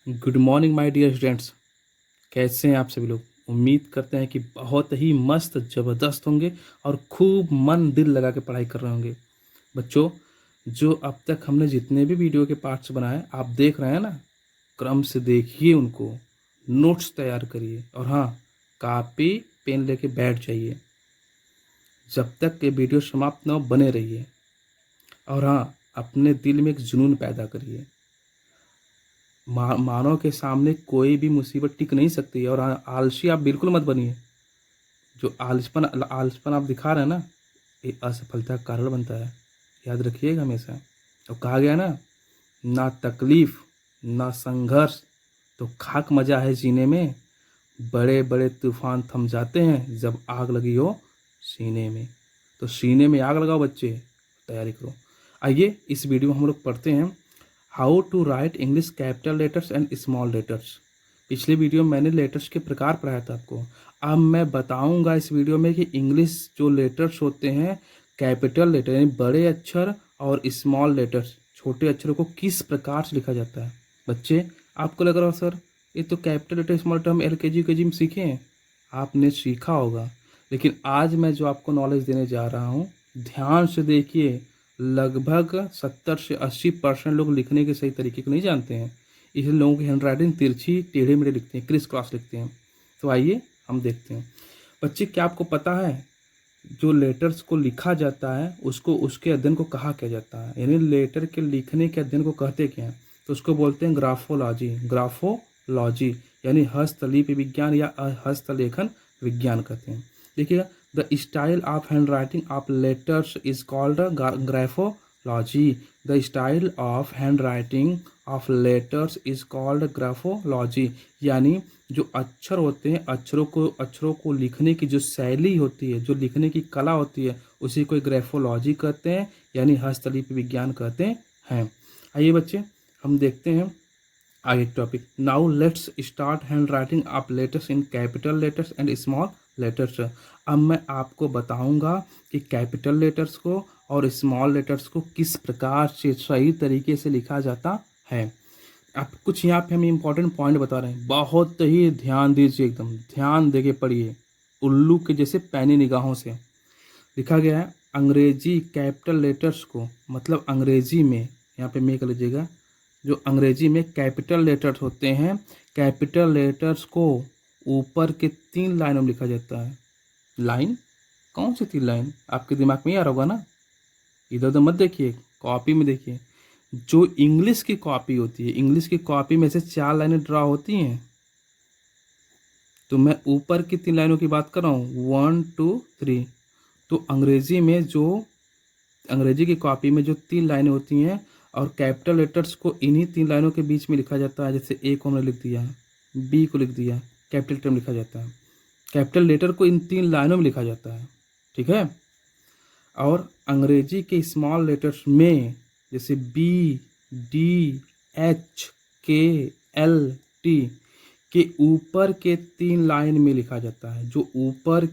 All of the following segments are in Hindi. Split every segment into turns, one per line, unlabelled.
Good morning my dear students. कैसे हैं आप सभी लोग? उम्मीद करते हैं कि बहुत ही मस्त ज़बरदस्त होंगे और खूब मन दिल लगा के पढ़ाई कर रहे होंगे। बच्चों, जो अब तक हमने जितने भी वीडियो के पार्ट्स बनाए आप देख रहे हैं ना, क्रम से देखिए उनको, नोट्स तैयार करिए और हाँ, कापी पेन लेके बैठ जाइए। जब तक ये वीडियो समाप्त न हो बने रहिए और हाँ, अपने दिल में एक जुनून पैदा करिए। मानव के सामने कोई भी मुसीबत टिक नहीं सकती है और आलसी आप बिल्कुल मत बनिए। जो आलसपन आलसपन आप दिखा रहे हैं ना, ये असफलता का कारण बनता है। याद रखिएगा हमेशा। तो कहा गया ना, ना तकलीफ ना संघर्ष तो खाक मजा है जीने में। बड़े बड़े तूफान थम जाते हैं जब आग लगी हो सीने में। तो सीने में आग लगाओ बच्चे, तैयारी करो। आइए इस वीडियो में हम लोग पढ़ते हैं how to write English capital letters and small letters. पिछले वीडियो में मैंने लेटर्स के प्रकार पढ़ाया था आपको। अब मैं बताऊंगा इस वीडियो में कि इंग्लिश जो लेटर्स होते हैं, कैपिटल लेटर यानी बड़े अक्षर और स्मॉल लेटर्स छोटे अक्षरों को किस प्रकार से लिखा जाता है। बच्चे, आपको लग रहा हो सर ये तो कैपिटल लेटर स्मॉल लेटर हम LKG UKG में सीखे हैं। आपने सीखा होगा, लेकिन आज मैं जो आपको नॉलेज देने जा रहा हूँ, ध्यान से देखिए। लगभग 70 से 80% लोग लिखने के सही तरीके को नहीं जानते हैं, इसलिए लोगों की हैंड राइटिंग तिरछी टेढ़े मेढ़े लिखते हैं, क्रिस क्रॉस लिखते हैं। तो आइए हम देखते हैं। बच्चे, क्या आपको पता है जो लेटर्स को लिखा जाता है उसको उसके अध्ययन को कहा क्या जाता है, यानी लेटर के लिखने के अध्ययन को कहते क्या हैं? तो उसको बोलते हैं ग्राफोलॉजी। ग्राफोलॉजी यानी हस्तलिपि विज्ञान या हस्तलेखन विज्ञान कहते हैं। देखिएगा, the style of hand writing of letters is called graphology. The style of hand writing of letters is called graphology, यानी जो अक्षर होते हैं, अक्षरों को लिखने की जो शैली होती है, जो लिखने की कला होती है, उसी को ग्राफोलॉजी कहते हैं, यानी हस्तलिपि विज्ञान कहते हैं। आइए बच्चे, हम देखते हैं आगे topic. Now let's start hand writing of letters in capital letters and small letters. अब मैं आपको बताऊंगा कि कैपिटल लेटर्स को और स्मॉल लेटर्स को किस प्रकार से सही तरीके से लिखा जाता है। आप कुछ यहाँ पे हम इम्पोर्टेंट पॉइंट बता रहे हैं, बहुत ही ध्यान दीजिए, एकदम ध्यान देके पढ़िए, उल्लू के जैसे पैनी निगाहों से। लिखा गया है अंग्रेजी कैपिटल लेटर्स को, मतलब अंग्रेजी में, यहाँ पे मैं कर लीजिएगा, जो अंग्रेजी में कैपिटल लेटर्स होते हैं, कैपिटल लेटर्स को ऊपर के 3 लाइनों में लिखा जाता है। लाइन कौन सी 3 लाइन? आपके दिमाग में ही आ रहा होगा ना, इधर उधर मत देखिए, कॉपी में देखिए। जो इंग्लिश की कॉपी होती है, इंग्लिश की कॉपी में से 4 लाइनें ड्रा होती हैं, तो मैं ऊपर की 3 लाइनों की बात कर रहा हूँ, 1 2 3। तो अंग्रेजी की कॉपी में जो 3 लाइनें होती हैं और कैपिटल लेटर्स को इन्हीं 3 लाइनों के बीच में लिखा जाता है। जैसे ए को हमने लिख दिया, बी को लिख दिया, कैपिटल लेटर में लिखा जाता है। कैपिटल लेटर को इन 3 लाइनों में लिखा जाता है, ठीक है। और अंग्रेजी के स्मॉल लेटर्स में जैसे बी, डी, एच, के, एल, टी के ऊपर के 3 लाइन में लिखा जाता है। जो ऊपर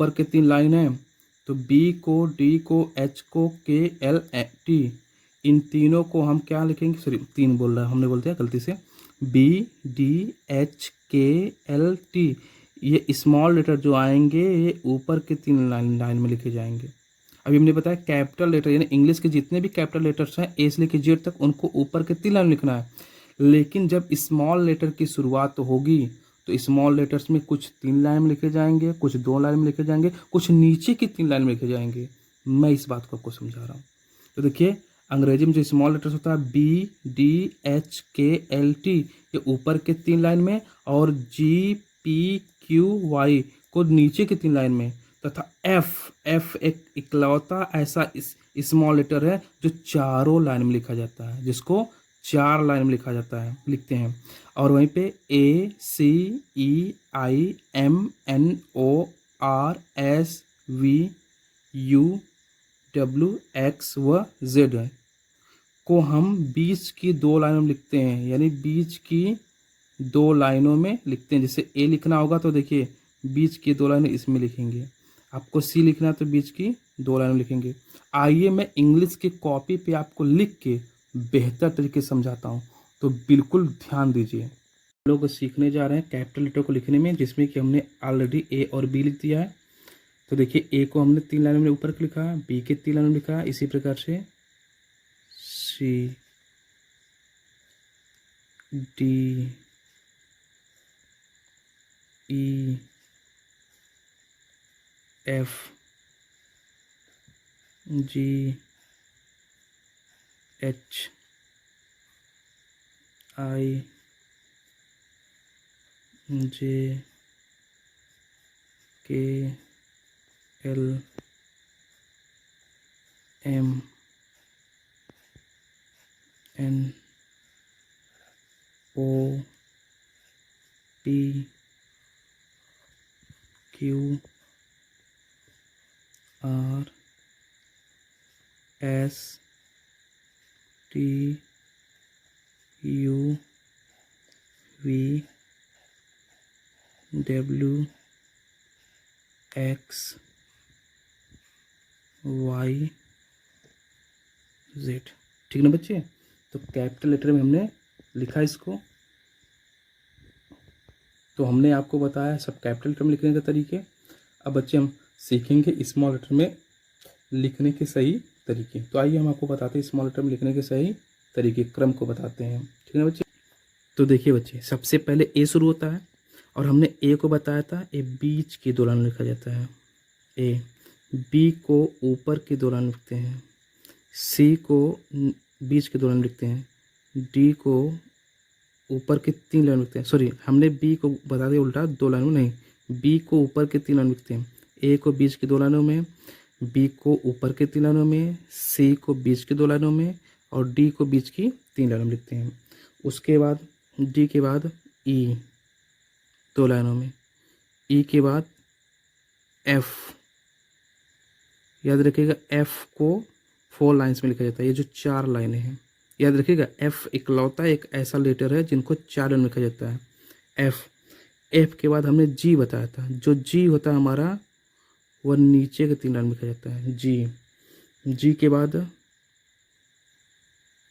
के 3 लाइन है, तो बी को, डी को, एच को, के, एल, टी, इन तीनों को हम क्या लिखेंगे? सॉरी, 3 बोल रहा है, हमने बोलते हैं गलती से। बी, डी, एच, के, एल, टी, ये स्मॉल लेटर जो आएंगे ये ऊपर के 3 लाइन में लिखे जाएंगे। अभी हमने बताया कैपिटल लेटर यानी इंग्लिश के जितने भी कैपिटल लेटर्स हैं ए से लेकर जेड तक, उनको ऊपर के 3 लाइन में लिखना है। लेकिन जब स्मॉल लेटर की शुरुआत होगी तो स्मॉल लेटर्स में कुछ 3 लाइन में लिखे जाएंगे, कुछ 2 लाइन में लिखे जाएंगे, कुछ नीचे की 3 लाइन में लिखे जाएंगे। मैं इस बात को आपको समझा रहा हूँ। तो देखिए, अंग्रेजी में जो स्मॉल लेटर्स होता है बी, डी, एच, के, एल, टी, ये ऊपर के 3 लाइन में, और जी, पी, क्यू, वाई को नीचे की 3 लाइन में, तथा एफ एक इकलौता ऐसा स्मॉल लेटर है जो चारों लाइन में लिखा जाता है, जिसको 4 लाइन में लिखा जाता है, लिखते हैं। और वहीं पे A, C, E, I, M, N, O, R, S, V, U, W, X व जेड को हम बीच की 2 लाइनों में लिखते हैं, यानी बीच की 2 लाइनों में लिखते हैं। जैसे ए लिखना होगा तो देखिए बीच की 2 लाइनें इसमें लिखेंगे, आपको सी लिखना है तो बीच की 2 लाइनों में लिखेंगे। आइए मैं इंग्लिश की कॉपी पे आपको लिख के बेहतर तरीके से समझाता हूँ, तो बिल्कुल ध्यान दीजिए। लोग सीखने जा रहे हैं कैपिटल लेटर को लिखने में, जिसमें कि हमने ऑलरेडी ए और बी लिख दिया है। तो देखिए ए को हमने 3 लाइनों में ऊपर लिखा है, बी के 3 लाइनों में लिखा है, इसी प्रकार से C D E F G H I J K L M N O P Q R S T U V W X Y Z. ठीक ना बच्चे? तो कैपिटल लेटर में हमने लिखा इसको, तो हमने आपको बताया सब कैपिटल लेटर में लिखने के तरीके। अब बच्चे हम सीखेंगे स्मॉल लेटर में लिखने के सही तरीके। तो आइए हम आपको बताते हैं स्मॉल लेटर में लिखने के सही तरीके, क्रम को बताते हैं। ठीक है बच्चे? तो देखिए बच्चे, सबसे पहले ए शुरू होता है और हमने ए को बताया था, ए बीच की 2 लाइन लिखा जाता है। ए बी को ऊपर की 2 लाइन लिखते हैं, सी को बीच के 2 लाइन लिखते हैं, डी को ऊपर के 3 लाइन लिखते हैं। सॉरी, हमने बी को बता दिया उल्टा, 2 लाइनों नहीं, बी को ऊपर के 3 लाइन लिखते हैं। ए को बीच की 2 लाइनों में, बी को ऊपर के 3 लाइनों में, सी को बीच की 2 लाइनों में और डी को बीच की 3 लाइनों में लिखते हैं। उसके बाद डी के बाद ई 2 लाइनों में, ई के बाद एफ, याद रखिएगा एफ को 4 लाइन्स में लिखा जाता है। ये जो 4 लाइनें हैं, याद रखिएगा एफ इकलौता एक ऐसा लेटर है जिनको 4 लाइन में लिखा जाता है। एफ के बाद हमने जी बताया था, जो जी होता है हमारा वह नीचे के 3 लाइन में लिखा जाता है। जी के बाद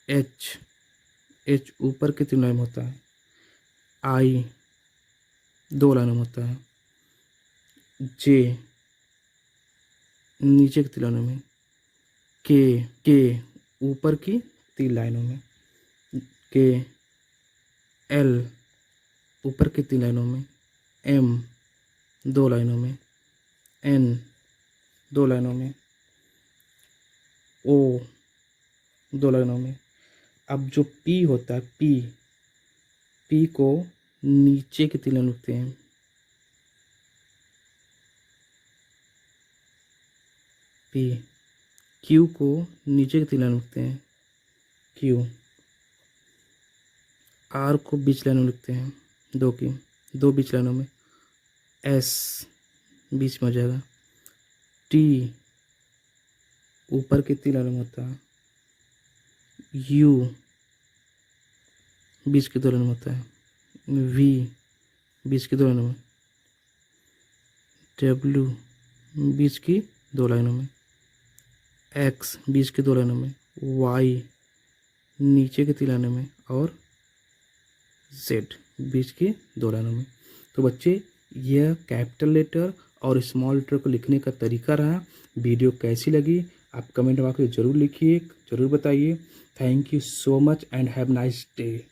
एच ऊपर के 3 लाइन में होता है। आई 2 लाइनों में होता है। जे नीचे की 3 लाइनों में। के ऊपर की 3 लाइनों में। के एल ऊपर की 3 लाइनों में। एम 2 लाइनों में। एन 2 लाइनों में। ओ 2 लाइनों में। अब जो पी होता है, पी को नीचे की 3 लाइन लिखते हैं। पी क्यू को नीचे की 3 लाइन लिखते हैं। क्यू आर को बीच लाइनों में लिखते हैं, 2 बीच लाइनों में। एस बीच में हो जाएगा। टी ऊपर की 3 लाइनों में होता है। यू बीच की 2 लाइनों में होता है। वी बीच की 2 लाइनों में। डब्ल्यू बीच की 2 लाइनों में। एक्स बीच की 2 लाइनों में। वाई नीचे की 3 लाइनों में और जेड बीच की 2 लाइनों में। तो बच्चे, यह कैपिटल लेटर और स्मॉल लेटर को लिखने का तरीका रहा। वीडियो कैसी लगी आप कमेंट बॉक्स में ज़रूर लिखिए, ज़रूर बताइए। Thank you so much and have nice day.